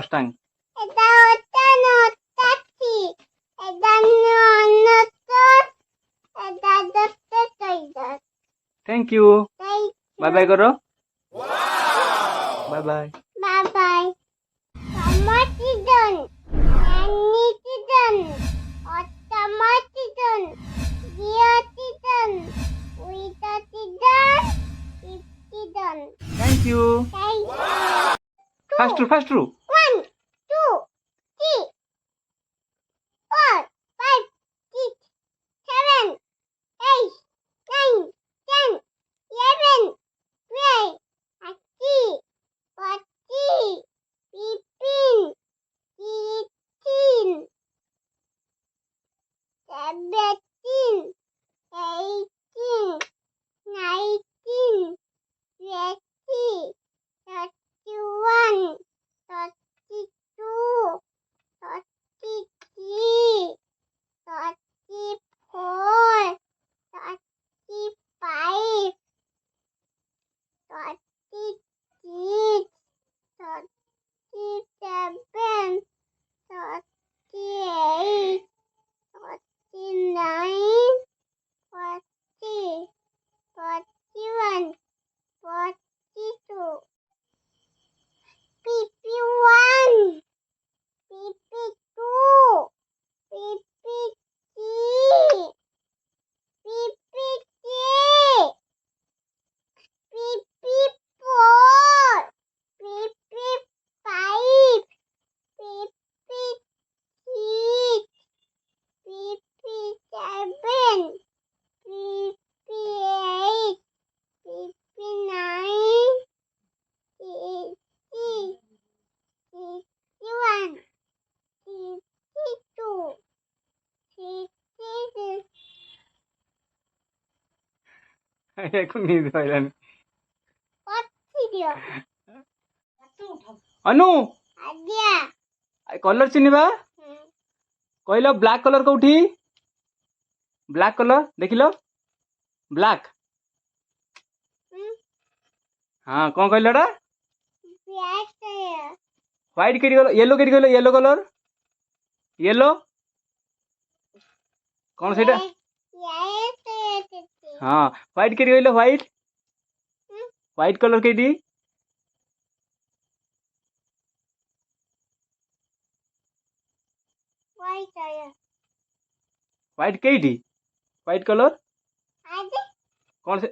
Stang. Thank you. Bye bye karo. Bye bye. Bye bye. Tomato Nanitin, Automaton, Geotitan, Witatidan, Iptidan. Thank you. Thank you. Fast through. 1, 2, 3, 4, 5, 6, 7, 8, 9, 10, 11, 12, 13, 14, 15, 16, 17, 18, 19, 20, 31, 32, 33, 34, 35, 36, 37, 38, 39, 40, 41, 42, 51, 52, 53, 53, 54, 55, 56, 57, 58, 59, 60, 61, 62, 63. এখন নিয়ে পাইলাম। Video. ଅନୁ Adia. Colour ଚିହ୍ନିବା କହିଲ black colour କୋଉଠି? Black colour ଦେଖିଲ black. ହଁ କଣ କହିଲ ଏଟା? ହ୍ୱାଇଟ୍ କେଠି ଗଲ ୟେଲୋ କେଠି କହିଲ ୟେଲୋ କଲର ୟେଲୋ କଣ ସେଇଟା? ହଁ ହ୍ୱାଇଟ୍ କେଠି କହିଲ ହ୍ୱାଇଟ୍ ହ୍ୱାଇଟ୍ କଲର କେଠି? ହ୍ୱାଇଟ୍ କେଇଠି ହ୍ୱାଇଟ୍ କଲର କଣ ସେ